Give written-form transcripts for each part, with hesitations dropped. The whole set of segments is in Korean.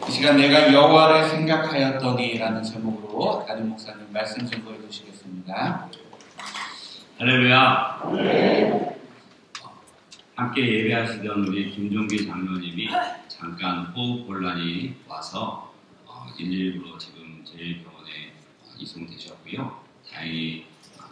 이 시간 내가 여호와를 생각하였더니 라는 제목으로 담임 목사님 말씀 증거해 주시겠습니다. 할렐루야. 함께 예배하시던 우리 김종기 장로님이 잠깐 호흡곤란이 와서 119로 지금 제1병원에 이송되셨고요. 다행히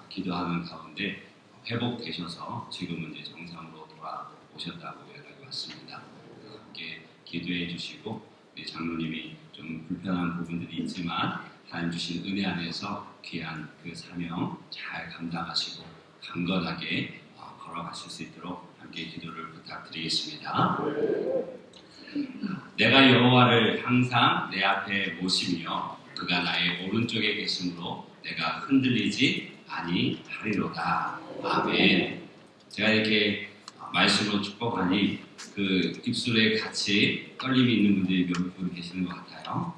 기도하는 가운데 회복되셔서 지금은 이제 정상으로 돌아오셨다고 연락이 왔습니다. 함께 기도해 주시고 우리 장로님이 좀 불편한 부분들이 있지만 하나님 주신 은혜 안에서 귀한 그 사명 잘 감당하시고 강건하게 걸어가실 수 있도록 함께 기도를 부탁드리겠습니다. 내가 여호와를 항상 내 앞에 모시며 그가 나의 오른쪽에 계심으로 내가 흔들리지 아니하리로다. 아멘. 제가 이렇게 말씀으로 축복하니 그 입술에 같이 떨림이 있는 분들이 몇 분 계시는 것 같아요.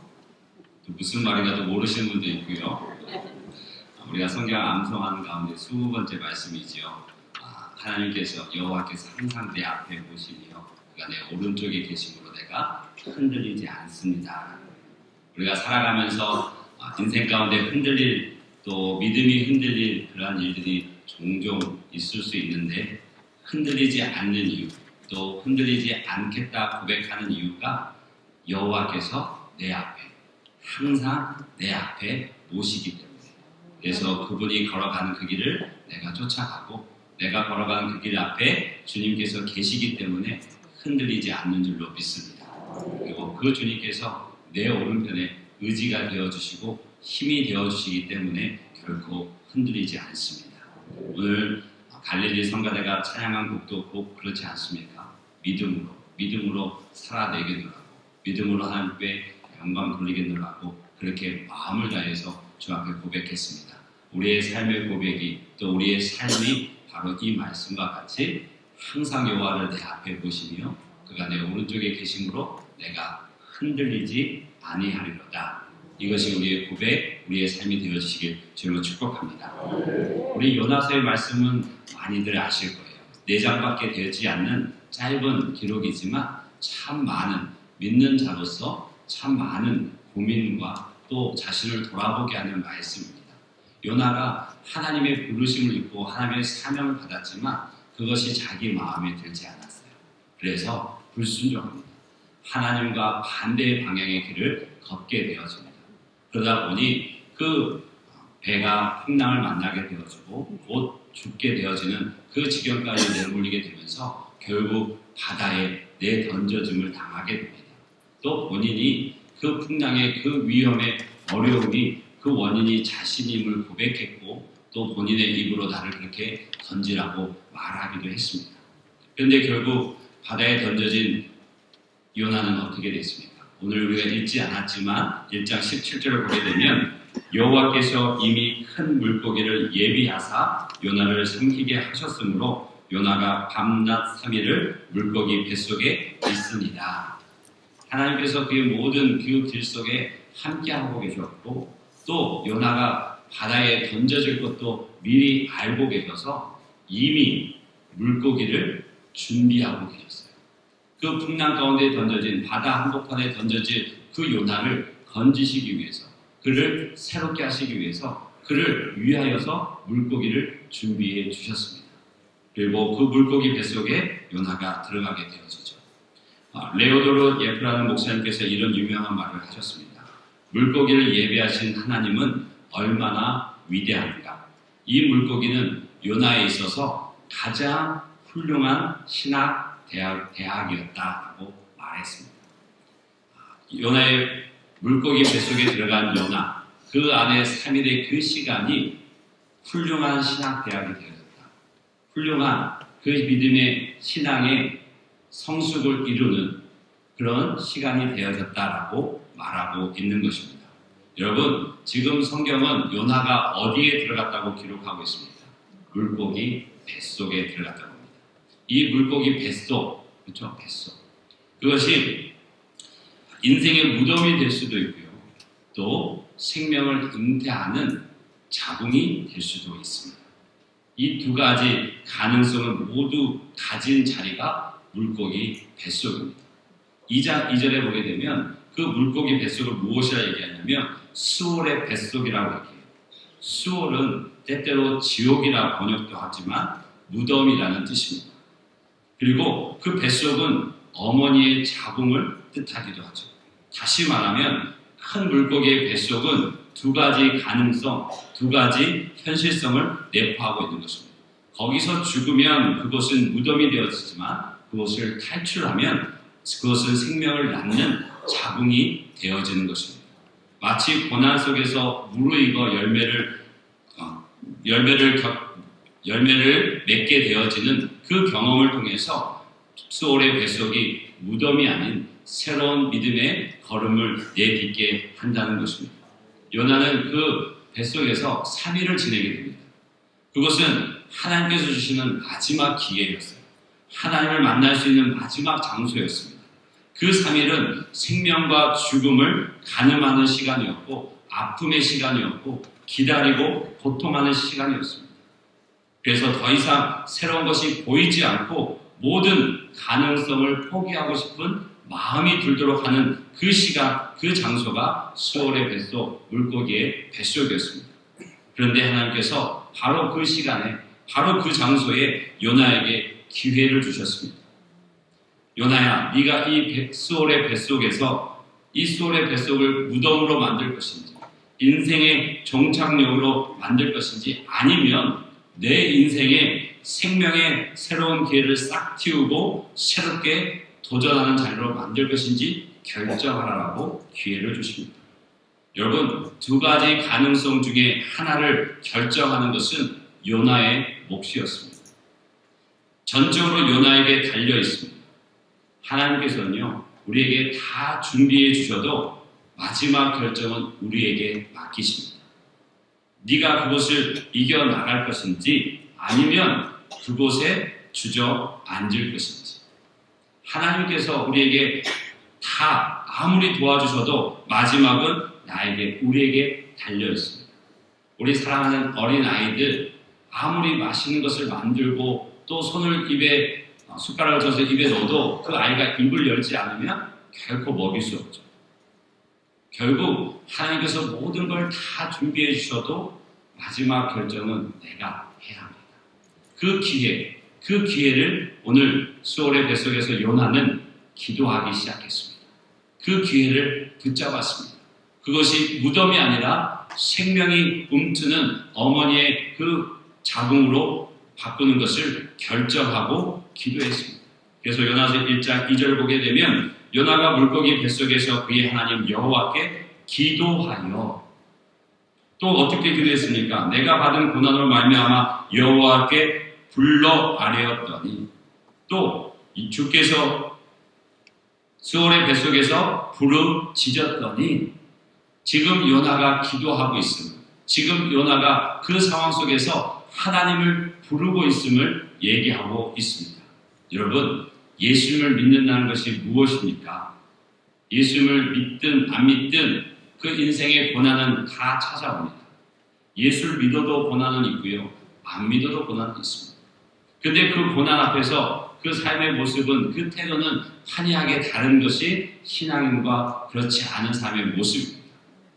또 무슨 말인가도 모르시는 분도 있고요. 우리가 성경 암송하는 가운데 20번째 말씀이지요. 하나님께서 여호와께서 항상 내 앞에 모시며 그가 내 오른쪽에 계심으로 내가 흔들리지 않습니다. 우리가 살아가면서 인생 가운데 흔들릴 또 믿음이 흔들릴 그러한 일들이 종종 있을 수 있는데 흔들리지 않는 이유 또 흔들리지 않겠다 고백하는 이유가 여호와께서 내 앞에 항상 내 앞에 모시기 때문에 그래서 그분이 걸어가는 그 길을 내가 쫓아가고 내가 걸어가는 그 길 앞에 주님께서 계시기 때문에 흔들리지 않는 줄로 믿습니다. 그리고 그 주님께서 내 오른편에 의지가 되어주시고 힘이 되어주시기 때문에 결코 흔들리지 않습니다. 오늘 갈릴리 성가대가 찬양한 곡도 꼭 그렇지 않습니까? 믿음으로 살아내겠노라고 믿음으로 하나님께 영광 돌리겠노라고 그렇게 마음을 다해서 주 앞에 고백했습니다. 우리의 삶의 고백이 또 우리의 삶이 바로 이 말씀과 같이 항상 여호와를 내 앞에 모시며 그가 내 오른쪽에 계심으로 내가 흔들리지 아니하리로다. 이것이 우리의 고백, 우리의 삶이 되어지시길 주님으로 축복합니다. 우리 요나서의 말씀은 많이들 아실 거예요. 4장밖에 되지 않는 짧은 기록이지만 참 많은 믿는 자로서 참 많은 고민과 또 자신을 돌아보게 하는 말씀입니다. 요나가 하나님의 부르심을 입고 하나님의 사명을 받았지만 그것이 자기 마음에 들지 않았어요. 그래서 불순종합니다. 하나님과 반대의 방향의 길을 걷게 되어집니다. 그러다 보니 그 배가 풍랑을 만나게 되어지고 곧 죽게 되어지는 그 지경까지 내몰리게 되면서 결국 바다에 내던져짐을 당하게 됩니다. 또 본인이 그 풍랑의 그 위험의 어려움이 그 원인이 자신임을 고백했고 또 본인의 입으로 나를 그렇게 던지라고 말하기도 했습니다. 그런데 결국 바다에 던져진 요나는 어떻게 됐습니까? 오늘 우리가 읽지 않았지만 1장 17절을 보게 되면 여호와께서 이미 큰 물고기를 예비하사 요나를 삼키게 하셨으므로 요나가 밤낮 3일을 물고기 뱃속에 있습니다. 하나님께서 그 모든 그 길 속에 함께하고 계셨고 또 요나가 바다에 던져질 것도 미리 알고 계셔서 이미 물고기를 준비하고 계셨어요. 그 풍랑 가운데 던져진 바다 한복판에 던져질 그 요나를 건지시기 위해서 그를 새롭게 하시기 위해서 그를 위하여서 물고기를 준비해 주셨습니다. 그리고 그 물고기 뱃속에 요나가 들어가게 되어지죠. 레오도르 예프라는 목사님께서 이런 유명한 말을 하셨습니다. 물고기를 예비하신 하나님은 얼마나 위대합니까? 이 물고기는 요나에 있어서 가장 훌륭한 신학 대학이었다라고 말했습니다. 요나의 물고기 뱃속에 들어간 요나, 그 안에 3일의 그 시간이 훌륭한 신학 대학이 되어졌다. 훌륭한 그 믿음의 신앙의 성숙을 이루는 그런 시간이 되어졌다라고 말하고 있는 것입니다. 여러분, 지금 성경은 요나가 어디에 들어갔다고 기록하고 있습니다. 물고기 뱃속에 들어갔다고 합니다. 이 물고기 뱃속, 그렇죠? 뱃속. 그것이 인생의 무덤이 될 수도 있고요. 또 생명을 잉태하는 자궁이 될 수도 있습니다. 이 두 가지 가능성을 모두 가진 자리가 물고기 뱃속입니다. 2절에 보게 되면 그 물고기 뱃속을 무엇이라 얘기하냐면 수월의 뱃속이라고 얘기해요. 수월은 때때로 지옥이라 번역도 하지만 무덤이라는 뜻입니다. 그리고 그 뱃속은 어머니의 자궁을 뜻하기도 하죠. 다시 말하면 큰 물고기의 뱃속은 두 가지 가능성, 두 가지 현실성을 내포하고 있는 것입니다. 거기서 죽으면 그곳은 무덤이 되어지지만 그것을 탈출하면 그것은 생명을 낳는 자궁이 되어지는 것입니다. 마치 고난 속에서 무르익어 열매를 맺게 되어지는 그 경험을 통해서 수월의 뱃속이 무덤이 아닌 새로운 믿음의 걸음을 내딛게 한다는 것입니다. 요나는 그 뱃속에서 3일을 지내게 됩니다. 그것은 하나님께서 주시는 마지막 기회였어요. 하나님을 만날 수 있는 마지막 장소였습니다. 그 3일은 생명과 죽음을 가늠하는 시간이었고 아픔의 시간이었고 기다리고 고통하는 시간이었습니다. 그래서 더 이상 새로운 것이 보이지 않고 모든 가능성을 포기하고 싶은 마음이 들도록 하는 그 시간, 그 장소가 수월의 뱃속, 물고기의 뱃속이었습니다. 그런데 하나님께서 바로 그 시간에, 바로 그 장소에 요나에게 기회를 주셨습니다. 요나야, 네가 이 수월의 뱃속에서 이 수월의 뱃속을 무덤으로 만들 것인지 인생의 종착역으로 만들 것인지 아니면 내 인생에 생명의 새로운 기회를 싹 틔우고 새롭게 도전하는 자리로 만들 것인지 결정하라고 기회를 주십니다. 여러분, 두 가지 가능성 중에 하나를 결정하는 것은 요나의 몫이었습니다. 전적으로 요나에게 달려 있습니다. 하나님께서는요, 우리에게 다 준비해 주셔도 마지막 결정은 우리에게 맡기십니다. 네가 그것을 이겨나갈 것인지 아니면 그곳에 주저앉을 것인지. 하나님께서 우리에게 다 아무리 도와주셔도 마지막은 우리에게 달려 있습니다. 우리 사랑하는 어린 아이들 아무리 맛있는 것을 만들고 또 손을 숟가락을 져서 입에 넣어도 그 아이가 입을 열지 않으면 결코 먹일 수 없죠. 결국 하나님께서 모든 걸 다 준비해 주셔도 마지막 결정은 내가 해야 합니다. 그 기회를 오늘 수월의 뱃속에서 요나는 기도하기 시작했습니다. 그 기회를 붙잡았습니다. 그것이 무덤이 아니라 생명이 움트는 어머니의 그 자궁으로 바꾸는 것을 결정하고 기도했습니다. 그래서 요나서 1장 2절 보게 되면 요나가 물고기 뱃속에서 그의 하나님 여호와께 기도하여 또 어떻게 기도했습니까? 내가 받은 고난으로 말미암아 여호와께 불러 아뢰었더니 또 주께서 수월의 뱃속에서 부르짖었더니 지금 요나가 기도하고 있습니다. 지금 요나가 그 상황 속에서 하나님을 부르고 있음을 얘기하고 있습니다. 여러분, 예수님을 믿는다는 것이 무엇입니까? 예수님을 믿든 안 믿든 그 인생의 고난은 다 찾아옵니다. 예수를 믿어도 고난은 있고요. 안 믿어도 고난은 있습니다. 근데 그 고난 앞에서 그 삶의 모습은, 그 태도는 환희하게 다른 것이 신앙인과 그렇지 않은 삶의 모습입니다.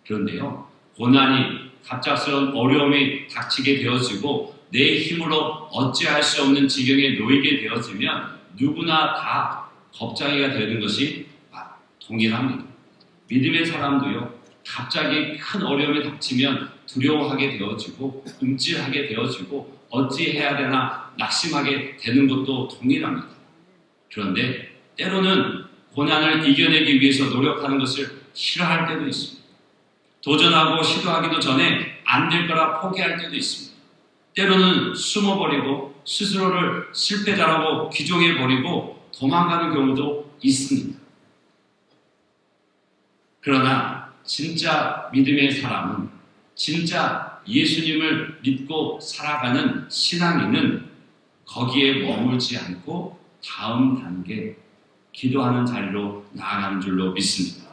그런데요, 고난이 갑작스러운 어려움이 닥치게 되어지고 내 힘으로 어찌할 수 없는 지경에 놓이게 되어지면 누구나 다 겁쟁이가 되는 것이 동일합니다. 믿음의 사람도요, 갑자기 큰 어려움이 닥치면 두려워하게 되어지고 움찔하게 되어지고 어찌해야 되나 낙심하게 되는 것도 동일합니다. 그런데 때로는 고난을 이겨내기 위해서 노력하는 것을 싫어할 때도 있습니다. 도전하고 시도하기도 전에 안 될 거라 포기할 때도 있습니다. 때로는 숨어버리고 스스로를 실패자라고 귀종해버리고 도망가는 경우도 있습니다. 그러나 진짜 믿음의 사람은, 진짜 예수님을 믿고 살아가는 신앙인은 거기에 머물지 않고 다음 단계 기도하는 자리로 나아가는 줄로 믿습니다.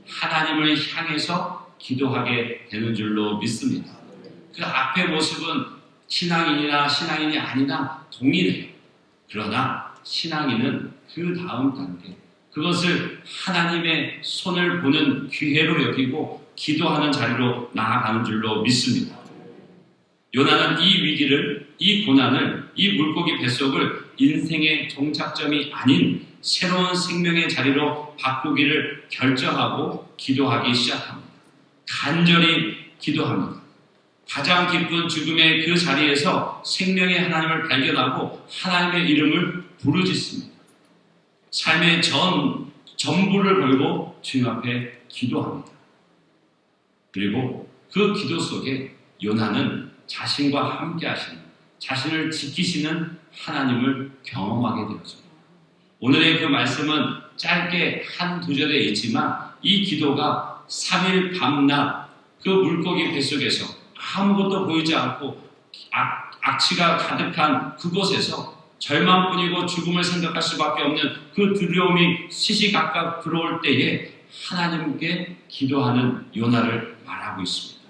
하나님을 향해서 기도하게 되는 줄로 믿습니다. 그 앞의 모습은 신앙인이나 신앙인이 아니나 동일해요. 그러나 신앙인은 그 다음 단계, 그것을 하나님의 손을 보는 기회로 여기고 기도하는 자리로 나아가는 줄로 믿습니다. 요나는 이 위기를, 이 고난을, 이 물고기 뱃속을 인생의 종착점이 아닌 새로운 생명의 자리로 바꾸기를 결정하고 기도하기 시작합니다. 간절히 기도합니다. 가장 깊은 죽음의 그 자리에서 생명의 하나님을 발견하고 하나님의 이름을 부르짖습니다. 삶의 전부를 걸고 주님 앞에 기도합니다. 그리고 그 기도 속에 요나는 자신과 함께 하시는, 자신을 지키시는 하나님을 경험하게 되었습니다. 오늘의 그 말씀은 짧게 한두 절에 있지만 이 기도가 3일 밤낮 그 물고기 뱃속에서 아무것도 보이지 않고 악취가 가득한 그곳에서 절망뿐이고 죽음을 생각할 수밖에 없는 그 두려움이 시시각각 들어올 때에 하나님께 기도하는 요나를 말하고 있습니다.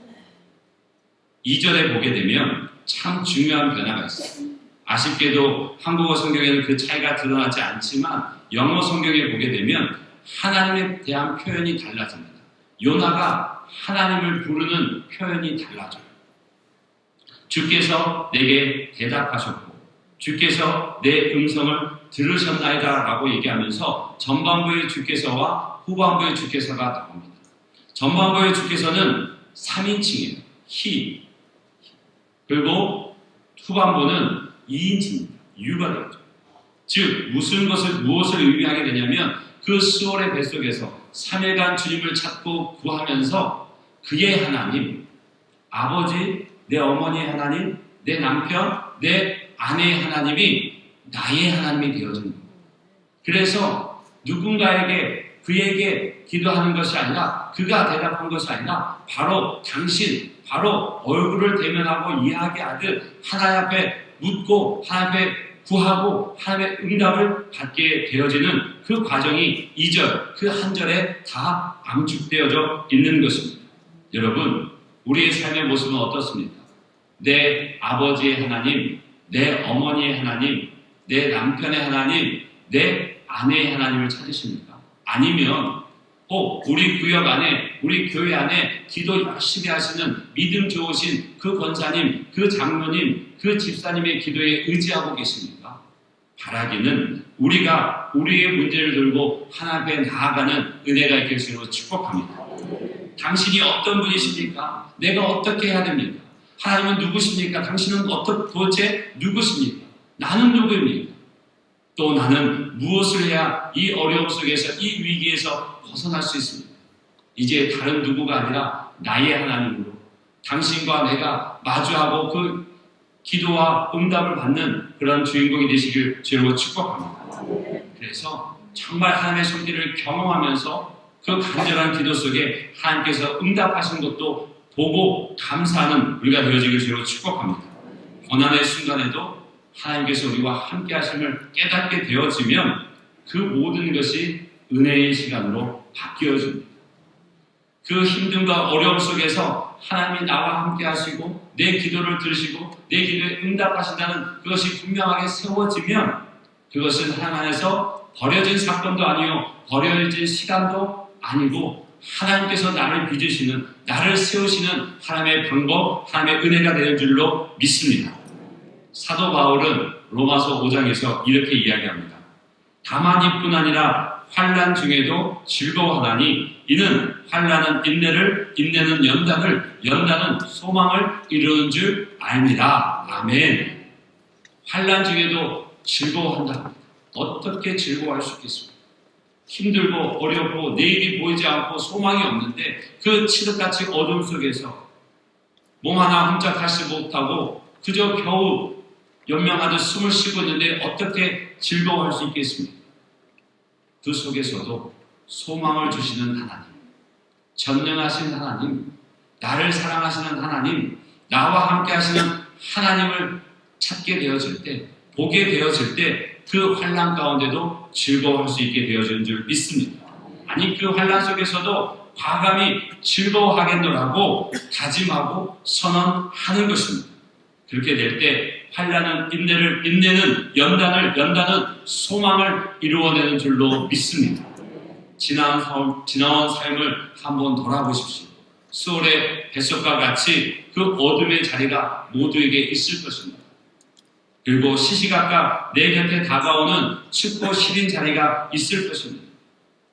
2절에 보게 되면 참 중요한 변화가 있어요. 아쉽게도 한국어 성경에는 그 차이가 드러나지 않지만 영어 성경에 보게 되면 하나님에 대한 표현이 달라집니다. 요나가 하나님을 부르는 표현이 달라져요. 주께서 내게 대답하셨고 주께서 내 음성을 들으셨나이다 라고 얘기하면서 전반부의 주께서와 후반부의 주께서가 나옵니다. 전반부의 주께서는 3인칭이에요. he. 그리고 후반부는 2인칭입니다. you가 되죠. 즉 무엇을 의미하게 되냐면 그 수월의 뱃속에서 3일간 주님을 찾고 구하면서 그의 하나님, 아버지, 내 어머니의 하나님, 내 남편, 내 아내의 하나님이 나의 하나님이 되어진 겁니다. 그래서 누군가에게 그에게 기도하는 것이 아니라 그가 대답한 것이 아니라 바로 당신, 바로 얼굴을 대면하고 이야기하듯 하나님 앞에 묻고 하나님 앞에 구하고 하나님의 응답을 받게 되어지는 그 과정이 2절, 그 한 절에 다 암축되어져 있는 것입니다. 여러분, 우리의 삶의 모습은 어떻습니까? 내 아버지의 하나님, 내 어머니의 하나님, 내 남편의 하나님, 내 아내의 하나님을 찾으십니까? 아니면 꼭 우리 구역 안에, 우리 교회 안에 기도 열심히 하시는 믿음 좋으신 그 권사님, 그 장로님, 그 집사님의 기도에 의지하고 계십니까? 바라기는 우리가 우리의 문제를 들고 하나님 앞에 나아가는 은혜가 있길 주로 축복합니다. 당신이 어떤 분이십니까? 내가 어떻게 해야 됩니까? 하나님은 누구십니까? 당신은 도대체 누구십니까? 나는 누구입니까? 또 나는 무엇을 해야 이 어려움 속에서, 이 위기에서 벗어날 수 있습니까? 이제 다른 누구가 아니라 나의 하나님으로 당신과 내가 마주하고 그 기도와 응답을 받는 그런 주인공이 되시길 주로 축복합니다. 그래서 정말 하나님의 손길을 경험하면서 그 간절한 기도 속에 하나님께서 응답하신 것도 보고 감사하는 우리가 되어지길 주로 축복합니다. 고난의 순간에도 하나님께서 우리와 함께 하심을 깨닫게 되어지면 그 모든 것이 은혜의 시간으로 바뀌어집니다. 그 힘듦과 어려움 속에서 하나님이 나와 함께 하시고 내 기도를 들으시고 내 기도에 응답하신다는 그것이 분명하게 세워지면 그것은 하나님 안에서 버려진 사건도 아니요 버려진 시간도 아니고 하나님께서 나를 빚으시는, 나를 세우시는 하나님의 방법, 하나님의 은혜가 되는 줄로 믿습니다. 사도 바울은 로마서 5장에서 이렇게 이야기합니다. 다만 이뿐 아니라 환난 중에도 즐거워하나니 이는 환난은 인내를, 인내는 연단을, 연단은 소망을 이루는 줄 압니다. 아멘. 환난 중에도 즐거워한다. 어떻게 즐거워할 수 있겠습니까? 힘들고 어렵고 내일이 보이지 않고 소망이 없는데 그 칠흑같이 어둠 속에서 몸 하나 흠짝하지 못하고 그저 겨우 연명하듯 숨을 쉬고 있는데 어떻게 즐거워할 수 있겠습니까? 그 속에서도 소망을 주시는 하나님, 전능하신 하나님, 나를 사랑하시는 하나님, 나와 함께 하시는 하나님을 찾게 되어질 때, 보게 되어질 때 그 환난 가운데도 즐거워할 수 있게 되어지는 줄 믿습니다. 아니 그 환난 속에서도 과감히 즐거워하겠노라고 다짐하고 선언하는 것입니다. 그렇게 될 때 환난은 인내를, 인내는 연단을, 연단은 소망을 이루어내는 줄로 믿습니다. 지나온 삶을 한번 돌아보십시오. 수월의 뱃속과 같이 그 어둠의 자리가 모두에게 있을 것입니다. 그리고 시시각각 내 곁에 다가오는 춥고 시린 자리가 있을 것입니다.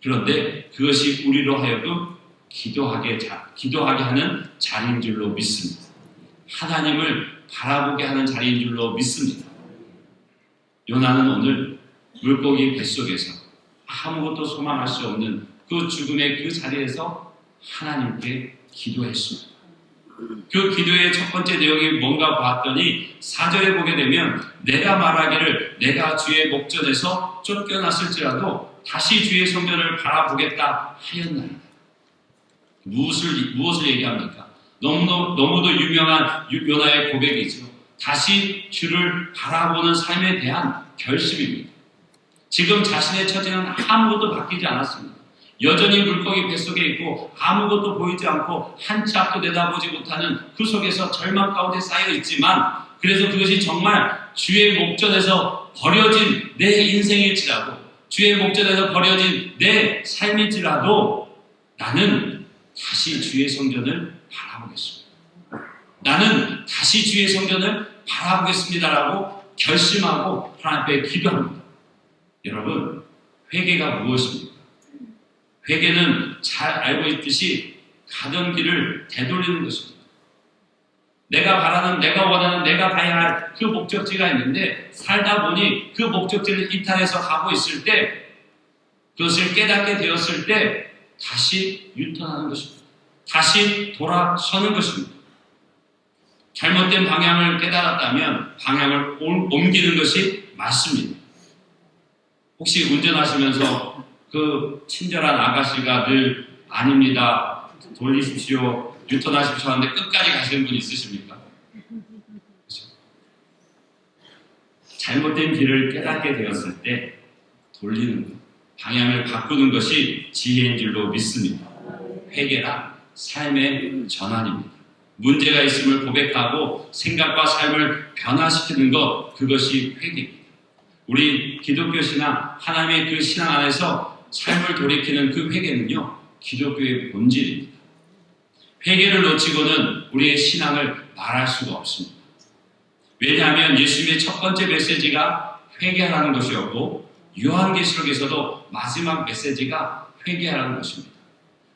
그런데 그것이 우리로 하여금 기도하게 하는 자리인 줄로 믿습니다. 하나님을 바라보게 하는 자리인 줄로 믿습니다. 요나는 오늘 물고기 뱃속에서 아무것도 소망할 수 없는 그 죽음의 그 자리에서 하나님께 기도했습니다. 그 기도의 첫 번째 내용이 뭔가 봤더니 4절에 보게 되면 내가 말하기를 내가 주의 목전에서 쫓겨났을지라도 다시 주의 성전을 바라보겠다 하였나이다. 무엇을 얘기합니까? 너무도 유명한 요나의 고백이죠. 다시 주를 바라보는 삶에 대한 결심입니다. 지금 자신의 처지는 아무것도 바뀌지 않았습니다. 여전히 물고기 뱃속에 있고 아무것도 보이지 않고 한 치 앞도 내다보지 못하는 그 속에서 절망 가운데 쌓여 있지만, 그래서 그것이 정말 주의 목전에서 버려진 내 인생일지라도, 주의 목전에서 버려진 내 삶일지라도 나는 다시 주의 성전을 바라보겠습니다. 나는 다시 주의 성전을 바라보겠습니다라고 결심하고 하나님 앞에 기도합니다. 여러분, 회개가 무엇입니까? 회개는 잘 알고 있듯이 가던 길을 되돌리는 것입니다. 내가 바라는, 내가 원하는, 내가 가야 할 그 목적지가 있는데 살다 보니 그 목적지를 이탈해서 가고 있을 때, 그것을 깨닫게 되었을 때 다시 유턴하는 것입니다. 다시 돌아서는 것입니다. 잘못된 방향을 깨달았다면 방향을 옮기는 것이 맞습니다. 혹시 운전하시면서 그 친절한 아가씨가 늘 아닙니다, 돌리십시오, 유턴하십시오 하는데 끝까지 가시는 분 있으십니까? 그렇죠? 잘못된 길을 깨닫게 되었을 때 돌리는 것, 방향을 바꾸는 것이 지혜인 줄로 믿습니다. 회개란 삶의 전환입니다. 문제가 있음을 고백하고 생각과 삶을 변화시키는 것, 그것이 회개입니다. 우리 기독교 신앙, 하나님의 그 신앙 안에서 삶을 돌이키는 그 회개는요, 기독교의 본질입니다. 회개를 놓치고는 우리의 신앙을 말할 수가 없습니다. 왜냐하면 예수님의 첫 번째 메시지가 회개하라는 것이었고, 요한계시록에서도 마지막 메시지가 회개하라는 것입니다.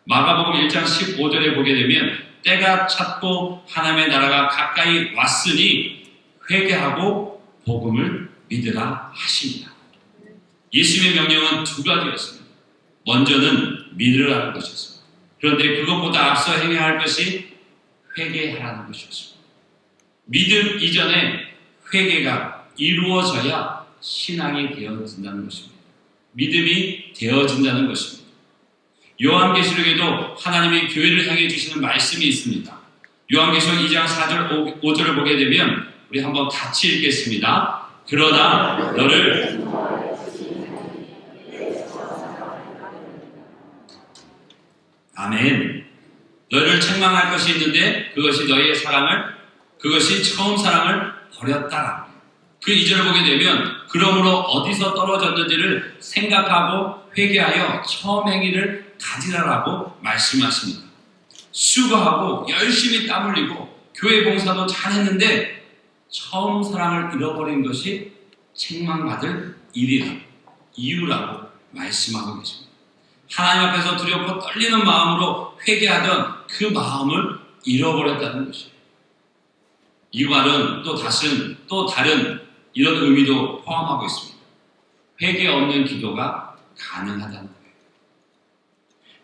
마가복음 1장 15절에 보게 되면 때가 찼고 하나님의 나라가 가까이 왔으니 회개하고 복음을 믿으라 하십니다. 예수님의 명령은 두 가지였습니다. 먼저는 믿으라는 것이었습니다. 그런데 그것보다 앞서 행해야 할 것이 회개하라는 것이었습니다. 믿음 이전에 회개가 이루어져야 신앙이 되어진다는 것입니다. 믿음이 되어진다는 것입니다. 요한계시록에도 하나님이 교회를 향해 주시는 말씀이 있습니다. 요한계시록 2장 4절 5절을 보게 되면 우리 한번 같이 읽겠습니다. 그러나 너를 아멘. 너를 책망할 것이 있는데 그것이 너희의 사랑을, 그것이 처음 사랑을 버렸다. 그 2절을 보게 되면 그러므로 어디서 떨어졌는지를 생각하고 회개하여 처음 행위를 가지라라고 말씀하십니다. 수고하고 열심히 땀 흘리고 교회 봉사도 잘했는데 처음 사랑을 잃어버린 것이 책망받을 이유라고 말씀하고 계십니다. 하나님 앞에서 두렵고 떨리는 마음으로 회개하던 그 마음을 잃어버렸다는 것이에요. 이 말은 또 다른 이런 의미도 포함하고 있습니다. 회개 없는 기도가 가능하다는 거예요.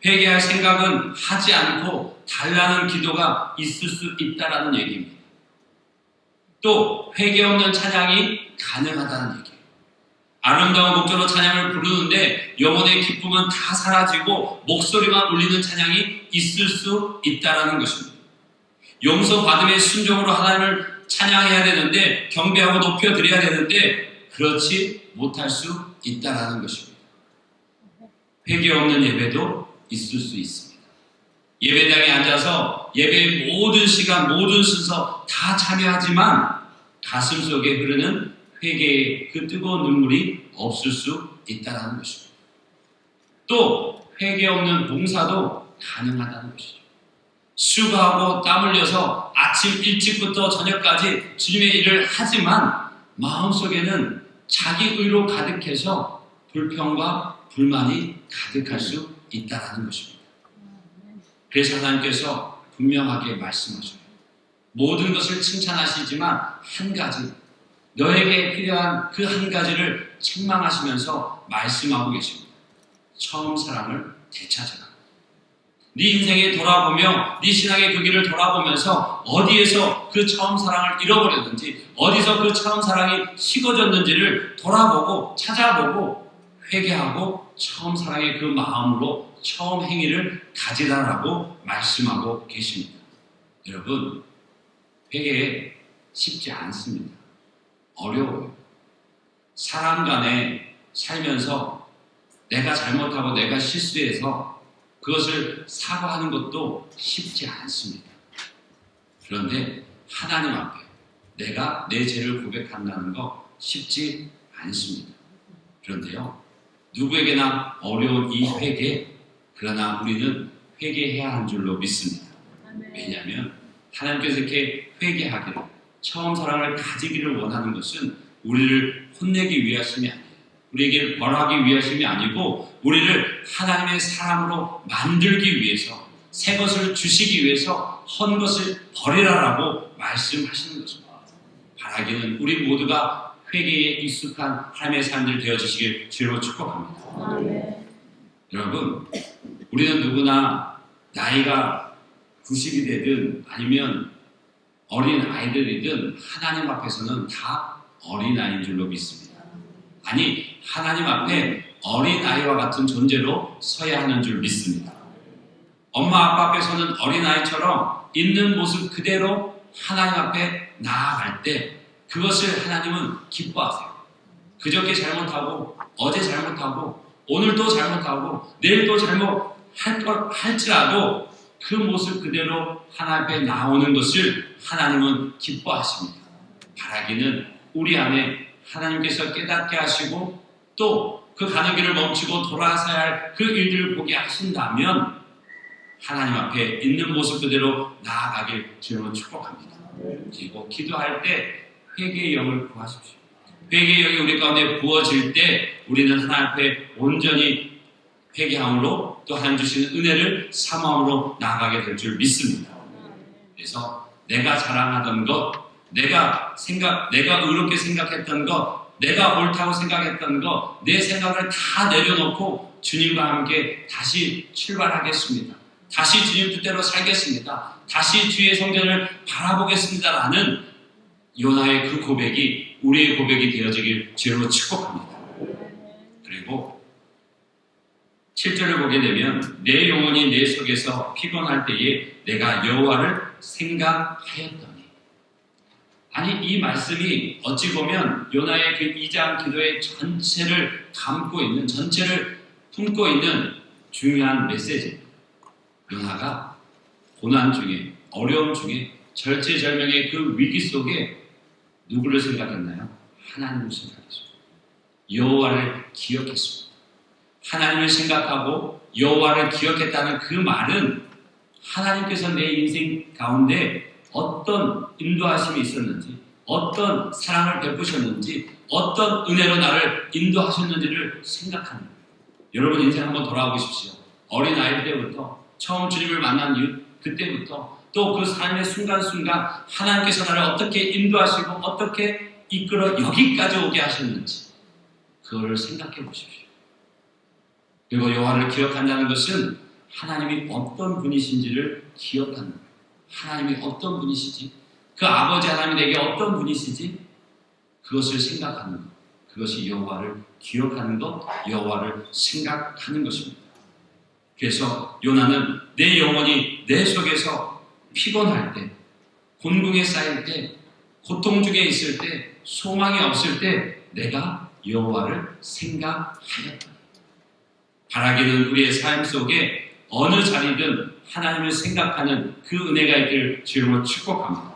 회개할 생각은 하지 않고 달라는 기도가 있을 수 있다는 얘기입니다. 또 회개 없는 찬양이 가능하다는 얘기예요. 아름다운 목소리로 찬양을 부르는데 영혼의 기쁨은 다 사라지고 목소리만 울리는 찬양이 있을 수 있다는 것입니다. 용서받음의 순종으로 하나님을 찬양해야 되는데, 경배하고 높여드려야 되는데 그렇지 못할 수 있다는 것입니다. 회개 없는 예배도 있을 수 있습니다. 예배당에 앉아서 예배의 모든 시간, 모든 순서 다 참여하지만 가슴속에 흐르는 회개의 그 뜨거운 눈물이 없을 수 있다는 것입니다. 또 회개 없는 봉사도 가능하다는 것이죠. 수고하고 땀 흘려서 아침 일찍부터 저녁까지 주님의 일을 하지만 마음속에는 자기 의로 가득해서 불평과 불만이 가득할 수 있다는 것입니다. 그래서 하나님께서 분명하게 말씀하셔요. 모든 것을 칭찬하시지만 한 가지, 너에게 필요한 그 한 가지를 책망하시면서 말씀하고 계십니다. 처음 사랑을 되찾아라. 네 인생에 돌아보며 네 신앙의 그 길을 돌아보면서 어디에서 그 처음 사랑을 잃어버렸는지, 어디서 그 처음 사랑이 식어졌는지를 돌아보고 찾아보고 회개하고 처음 사랑의 그 마음으로 처음 행위를 가지라라고 말씀하고 계십니다. 여러분, 회개 쉽지 않습니다. 어려워요. 사람 간에 살면서 내가 잘못하고 내가 실수해서 그것을 사과하는 것도 쉽지 않습니다. 그런데 하나님 앞에 내가 내 죄를 고백한다는 거 쉽지 않습니다. 그런데요, 누구에게나 어려운 이 회개, 그러나 우리는 회개해야 하는 줄로 믿습니다. 왜냐하면 하나님께서 이렇게 회개하기를, 처음 사랑을 가지기를 원하는 것은 우리를 혼내기 위하심이 아니에요. 우리에게 벌하기 위하심이 아니고 우리를 하나님의 사람으로 만들기 위해서, 새 것을 주시기 위해서 헌 것을 버리라라고 말씀하시는 것입니다. 바라기는 우리 모두가 회개에 익숙한 하나님의 사람들 되어주시길 주로 축복합니다. 여러분, 우리는 누구나 나이가 90이 되든 아니면 어린 아이들이든 하나님 앞에서는 다 어린아이인 줄로 믿습니다. 아니, 하나님 앞에 어린아이와 같은 존재로 서야 하는 줄 믿습니다. 엄마 아빠 앞에서는 어린아이처럼 있는 모습 그대로 하나님 앞에 나아갈 때 그것을 하나님은 기뻐하세요. 그저께 잘못하고 어제 잘못하고 오늘도 잘못하고 내일도 잘못할지라도 그 모습 그대로 하나님 앞에 나오는 것을 하나님은 기뻐하십니다. 바라기는 우리 안에 하나님께서 깨닫게 하시고 또 그 가는 길을 멈추고 돌아서야 할 그 일들을 보게 하신다면 하나님 앞에 있는 모습 그대로 나아가길 주님은 축복합니다. 그리고 기도할 때 회개의 영을 구하십시오. 회개의 영이 우리 가운데 부어질 때 우리는 하나님 앞에 온전히 회개함으로 또 하나님 주시는 은혜를 사모함으로 나아가게 될 줄 믿습니다. 그래서 내가 자랑하던 것, 내가 의롭게 생각했던 것, 내가 옳다고 생각했던 것, 내 생각을 다 내려놓고 주님과 함께 다시 출발하겠습니다. 다시 주님 뜻대로 살겠습니다. 다시 주의 성전을 바라보겠습니다라는 요나의 그 고백이 우리의 고백이 되어지길 주로 축복합니다. 그리고 7절을 보게 되면 내 영혼이 내 속에서 피곤할 때에 내가 여호와를 생각하였더니, 아니, 이 말씀이 어찌 보면 요나의 그 2장 기도의 전체를 담고 있는, 전체를 품고 있는 중요한 메시지입니다. 요나가 고난 중에, 어려움 중에, 절체절명의 그 위기 속에 누구를 생각했나요? 하나님을 생각했습니다. 여호와를 기억했습니다. 하나님을 생각하고 여호와를 기억했다는 그 말은 하나님께서 내 인생 가운데 어떤 인도하심이 있었는지, 어떤 사랑을 베푸셨는지, 어떤 은혜로 나를 인도하셨는지를 생각하는 거예요. 여러분 인생 한번 돌아보십시오. 어린 아이 때부터 처음 주님을 만난 이후 그때부터 또 그 삶의 순간순간 하나님께서 나를 어떻게 인도하시고 어떻게 이끌어 여기까지 오게 하셨는지 그걸 생각해 보십시오. 그리고 여호와를 기억한다는 것은 하나님이 어떤 분이신지를 기억하는 거예요. 하나님이 어떤 분이시지? 그 아버지 하나님이 내게 어떤 분이시지? 그것을 생각하는 것. 그것이 여호와를 기억하는 것, 여호와를 생각하는 것입니다. 그래서 요나는 내 영혼이 내 속에서 피곤할 때, 곤궁에 쌓일 때, 고통 중에 있을 때, 소망이 없을 때 내가 여호와를 생각하였다. 바라기는 우리의 삶 속에 어느 자리든 하나님을 생각하는 그 은혜가 있기를 주님으로 축복합니다.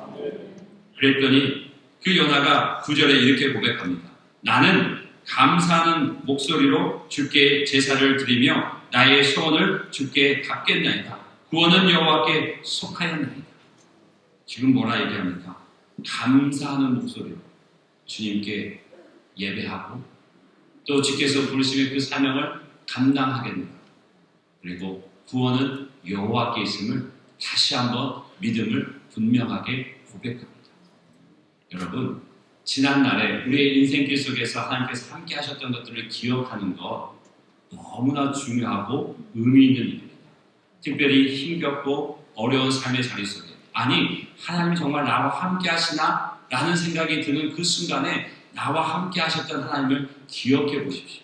그랬더니 그 요나가 9절에 이렇게 고백합니다. 나는 감사하는 목소리로 주께 제사를 드리며 나의 소원을 주께 갚겠나이다. 구원은 여호와께 속하였나이다. 지금 뭐라 얘기합니까? 감사하는 목소리로 주님께 예배하고 또 주께서 부르시면 그 사명을 감당하겠노라. 그리고 구원은 여호와께 있음을 다시 한번 믿음을 분명하게 고백합니다. 여러분, 지난날에 우리의 인생길 속에서 하나님께서 함께 하셨던 것들을 기억하는 것 너무나 중요하고 의미 있는 일입니다. 특별히 힘겹고 어려운 삶의 자리 속에 아니 하나님이 정말 나와 함께 하시나? 라는 생각이 드는 그 순간에 나와 함께 하셨던 하나님을 기억해 보십시오.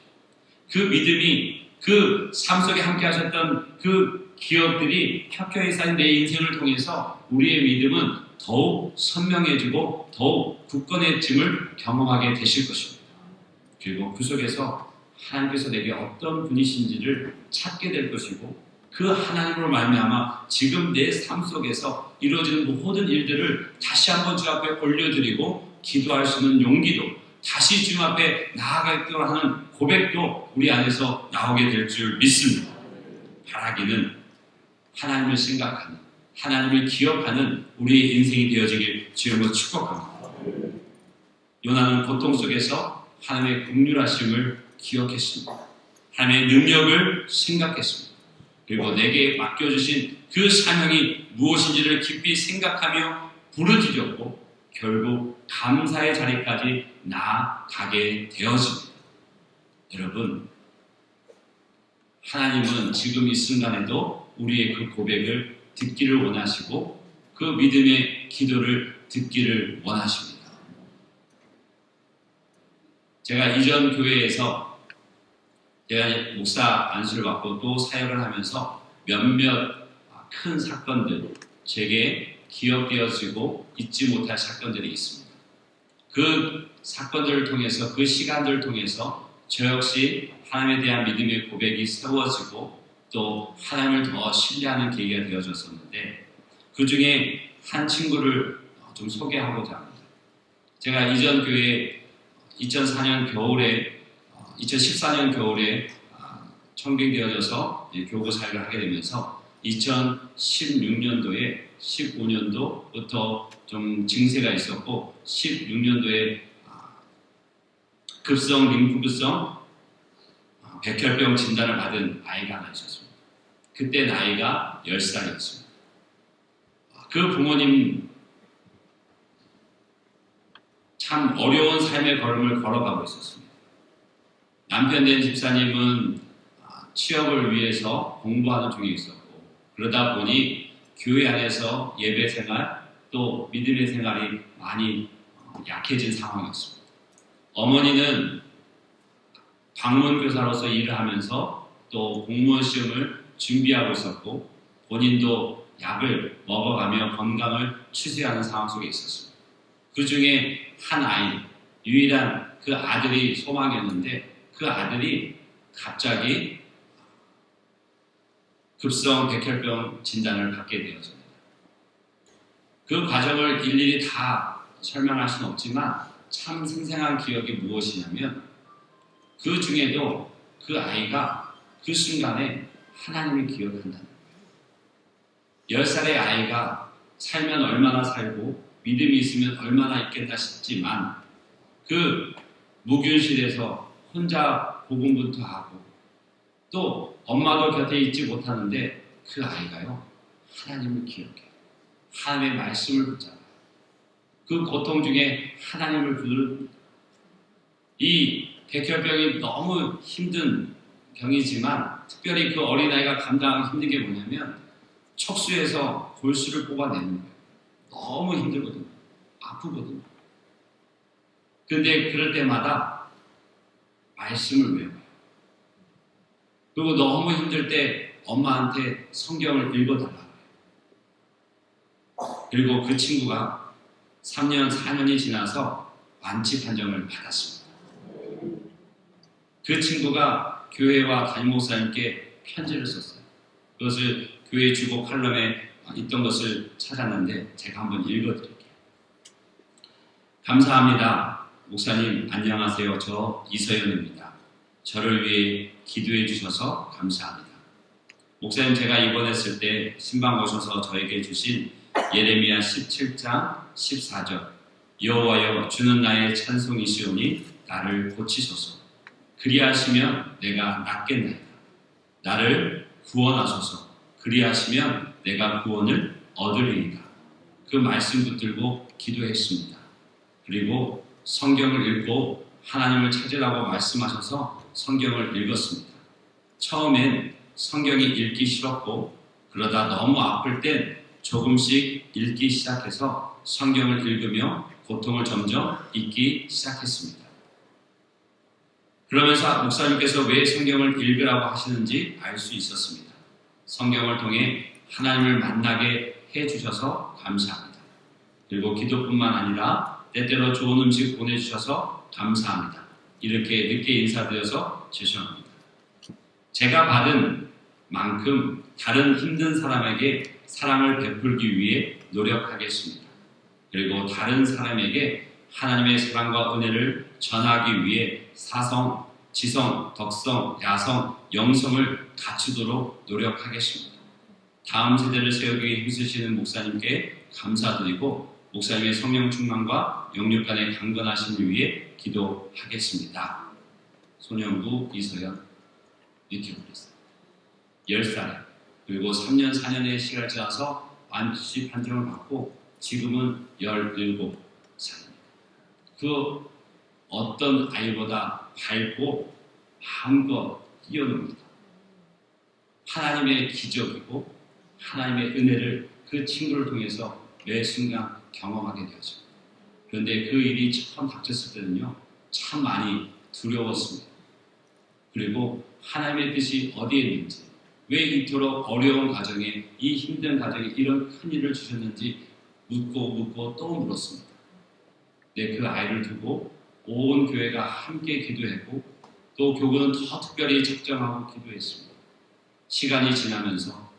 그 믿음이 그 삶 속에 함께 하셨던 그 기억들이 켜켜이 쌓인 내 인생을 통해서 우리의 믿음은 더욱 선명해지고 더욱 굳건해짐을 경험하게 되실 것입니다. 그리고 그 속에서 하나님께서 내게 어떤 분이신지를 찾게 될 것이고 그 하나님으로 말미암아 지금 내 삶 속에서 이루어지는 모든 일들을 다시 한번 주 앞에 올려드리고 기도할 수 있는 용기도 다시 주 앞에 나아가도록 하는 고백도 우리 안에서 나오게 될 줄 믿습니다. 바라기는 하나님을 생각하는 하나님을 기억하는 우리의 인생이 되어지길 주님으로 축복합니다. 요나는 고통 속에서 하나님의 긍휼하심을 기억했습니다. 하나님의 능력을 생각했습니다. 그리고 내게 맡겨주신 그 사명이 무엇인지를 깊이 생각하며 부르짖었고 결국 감사의 자리까지 나아가게 되어집니다. 여러분, 하나님은 지금 이 순간에도 우리의 그 고백을 듣기를 원하시고 그 믿음의 기도를 듣기를 원하십니다. 제가 이전 교회에서 제가 목사 안수를 받고 또 사역을 하면서 몇몇 큰 사건들 제게 기억되어지고 잊지 못할 사건들이 있습니다. 그 사건들을 통해서 그 시간들을 통해서 저 역시 하나님에 대한 믿음의 고백이 세워지고 또 하나님을 더 신뢰하는 계기가 되어졌었는데 그 중에 한 친구를 좀 소개하고자 합니다. 제가 이전 교회 2014년 겨울에 청빙되어져서 교구 사역을 하게 되면서 2016년도에 15년도부터 좀 증세가 있었고 16년도에 급성 림프구성 백혈병 진단을 받은 아이가 하나 있었습니다. 그때 나이가 10살이었습니다. 그 부모님 참 어려운 삶의 걸음을 걸어가고 있었습니다. 남편 된 집사님은 취업을 위해서 공부하는 중에 있었고 그러다 보니 교회 안에서 예배 생활 또 믿음의 생활이 많이 약해진 상황이었습니다. 어머니는 방문교사로서 일을 하면서 또 공무원 시험을 준비하고 있었고 본인도 약을 먹어가며 건강을 추스리하는 상황 속에 있었습니다. 그 중에 한 아이, 유일한 그 아들이 소망이었는데 그 아들이 갑자기 급성 백혈병 진단을 받게 되었습니다. 그 과정을 일일이 다 설명할 수는 없지만 참 생생한 기억이 무엇이냐면 그 중에도 그 아이가 그 순간에 하나님을 기억한다는 거예요. 10살의 아이가 살면 얼마나 살고 믿음이 있으면 얼마나 있겠다 싶지만 그 무균실에서 혼자 복음부터 하고 또 엄마도 곁에 있지 못하는데 그 아이가요 하나님을 기억해요. 하나님의 말씀을 붙잡아요. 그 고통 중에 하나님을 부르는 이 백혈병이 너무 힘든 병이지만 특별히 그 어린아이가 감당하기 힘든 게 뭐냐면 척수에서 골수를 뽑아내는 거예요. 너무 힘들거든요. 아프거든요. 근데 그럴 때마다 말씀을 외워요. 그리고 너무 힘들 때 엄마한테 성경을 읽어달라고 해요. 그리고 그 친구가 3년, 4년이 지나서 완치 판정을 받았습니다. 그 친구가 교회와 담임 목사님께 편지를 썼어요. 그것을 교회 주보 칼럼에 있던 것을 찾았는데 제가 한번 읽어드릴게요. 감사합니다. 목사님 안녕하세요. 저 이서연입니다. 저를 위해 기도해 주셔서 감사합니다. 목사님 제가 입원했을 때 신방 오셔서 저에게 주신 예레미야 17장 14절 여호와여 주는 나의 찬송이시오니 나를 고치소서. 그리하시면 내가 낫겠나이다. 나를 구원하소서. 그리하시면 내가 구원을 얻으리이다. 그 말씀 붙들고 기도했습니다. 그리고 성경을 읽고 하나님을 찾으라고 말씀하셔서 성경을 읽었습니다. 처음엔 성경이 읽기 싫었고 그러다 너무 아플 땐 조금씩 읽기 시작해서 성경을 읽으며 고통을 점점 잊기 시작했습니다. 그러면서 목사님께서 왜 성경을 읽으라고 하시는지 알 수 있었습니다. 성경을 통해 하나님을 만나게 해주셔서 감사합니다. 그리고 기도뿐만 아니라 때때로 좋은 음식 보내주셔서 감사합니다. 이렇게 늦게 인사드려서 죄송합니다. 제가 받은 만큼 다른 힘든 사람에게 사랑을 베풀기 위해 노력하겠습니다. 그리고 다른 사람에게 하나님의 사랑과 은혜를 전하기 위해 사성, 지성, 덕성, 야성, 영성을 갖추도록 노력하겠습니다. 다음 세대를 세우기 위해 힘쓰시는 목사님께 감사드리고 목사님의 성령 충만과 영육 간의 강건하심을 위해 기도하겠습니다. 소년부 이서연 유튜브에서 10살에 그리고 3년 4년의 시간을 지나서 완치 판정을 받고 지금은 17살입니다. 그 어떤 아이보다 밝고 마음껏 뛰어놉니다. 하나님의 기적이고 하나님의 은혜를 그 친구를 통해서 매 순간 경험하게 되었죠. 그런데 그 일이 처음 닥쳤을 때는요, 참 많이 두려웠습니다. 그리고 하나님의 뜻이 어디에 있는지, 왜 이토록 어려운 가정에, 이 힘든 가정에 이런 큰 일을 주셨는지 묻고 또 물었습니다. 네, 그 아이를 두고 온 교회가 함께 기도했고 또 교구는 더 특별히 작정하고 기도했습니다. 시간이 지나면서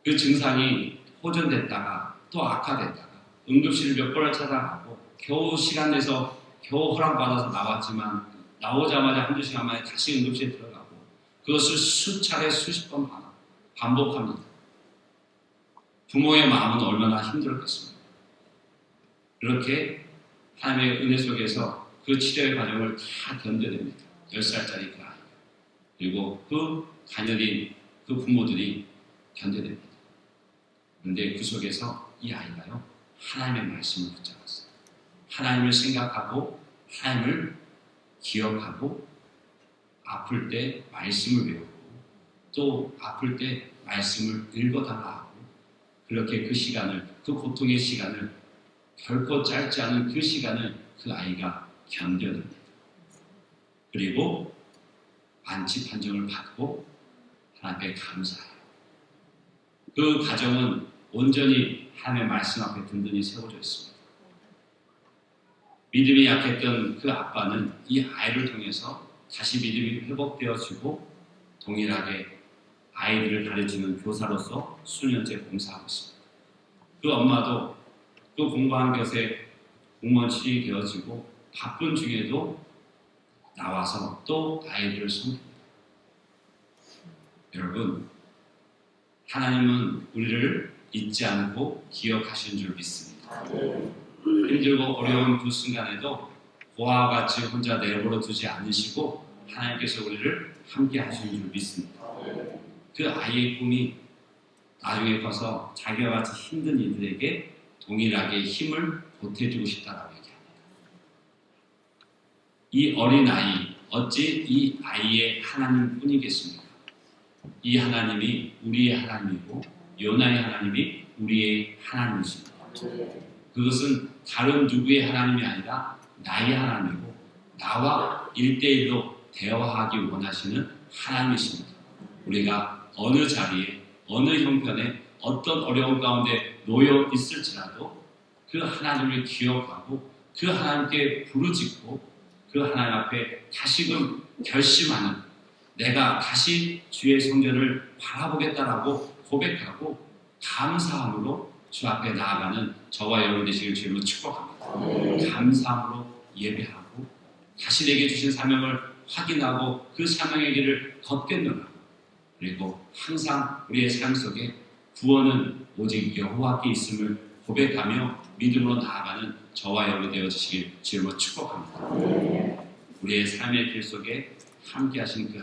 그 증상이 호전됐다가 또 악화됐다가 응급실을 몇 번을 찾아가고 겨우 시간 내서 겨우 허락받아서 나왔지만 나오자마자 한두 시간 만에 다시 응급실에 들어가고 그것을 수차례 수십 번 반복합니다. 부모의 마음은 얼마나 힘들었겠습니까? 그렇게 하나님의 은혜 속에서 그 치료의 과정을 다 견뎌냅니다. 10살짜리 그 아이가. 그리고 그 자녀들이, 그 부모들이 견뎌냅니다. 그런데 그 속에서 이 아이가요, 하나님의 말씀을 붙잡았어요. 하나님을 생각하고, 하나님을 기억하고, 아플 때 말씀을 배우고, 또 아플 때 말씀을 읽어달라 하고, 그렇게 그 시간을, 그 고통의 시간을 결코 짧지 않은 그 시간을 그 아이가 견뎌냅니다. 그리고 안치 판정을 받고 하나님께 감사해요. 그 가정은 온전히 하나님의 말씀 앞에 든든히 세워져 있습니다. 믿음이 약했던 그 아빠는 이 아이를 통해서 다시 믿음이 회복되어지고 동일하게 아이들을 가르치는 교사로서 수년째 봉사하고 있습니다. 그 엄마도 그 공부한 것에 공무원실이 되어지고 바쁜 중에도 나와서 또 아이들을 섬깁니다. 여러분, 하나님은 우리를 잊지 않고 기억하시는 줄 믿습니다. 힘들고 어려운 그 순간에도 고아와 같이 혼자 내버려 두지 않으시고 하나님께서 우리를 함께 하시는 줄 믿습니다. 그 아이의 꿈이 나중에 커서 자기와 같이 힘든 이들에게 동일하게 힘을 보태주고 싶다라고 얘기합니다. 이 어린 아이, 어찌 이 아이의 하나님 뿐이겠습니까? 이 하나님이 우리의 하나님이고 요나의 하나님이 우리의 하나님이십니다. 그것은 다른 누구의 하나님이 아니라 나의 하나님이고 나와 1대1로 대화하기 원하시는 하나님이십니다. 우리가 어느 자리에 어느 형편에 어떤 어려움 가운데 놓여 있을지라도 그 하나님을 기억하고 그 하나님께 부르짖고 그 하나님 앞에 다시금 결심하는 내가 다시 주의 성전을 바라보겠다라고 고백하고 감사함으로 주 앞에 나아가는 저와 여러분 되시길 주님으로 축복합니다. 감사함으로 예배하고 다시 내게 주신 사명을 확인하고 그 사명의 길을 걷게 나가고 그리고 항상 우리의 삶 속에 구원은 오직 여호와께 있음을 고백하며 믿음으로 나아가는 저와 여러분 되어주시길 주님으로 축복합니다. 우리의 삶의 길 속에 함께 하신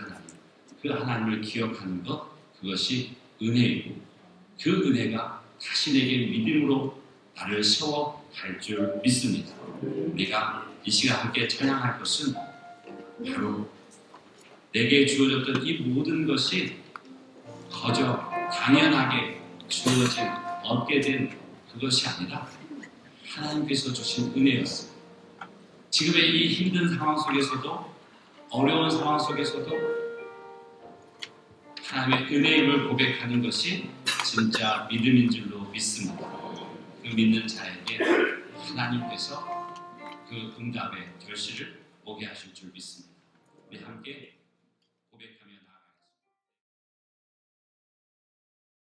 그 하나님을 기억하는 것, 그것이 은혜이고 그 은혜가 다시 내게 믿음으로 나를 세워 갈 줄 믿습니다. 우리가 이 시간 함께 찬양할 것은 바로 내게 주어졌던 이 모든 것이 거저 당연하게 주어진 얻게 된 그것이 아니라 하나님께서 주신 은혜였습니다. 지금의 이 힘든 상황 속에서도 어려운 상황 속에서도 하나님의 은혜임을 고백하는 것이 진짜 믿음인 줄로 믿습니다. 그 믿는 자에게 하나님께서 그 응답의 결실을 오게 하실 줄 믿습니다. 우리 함께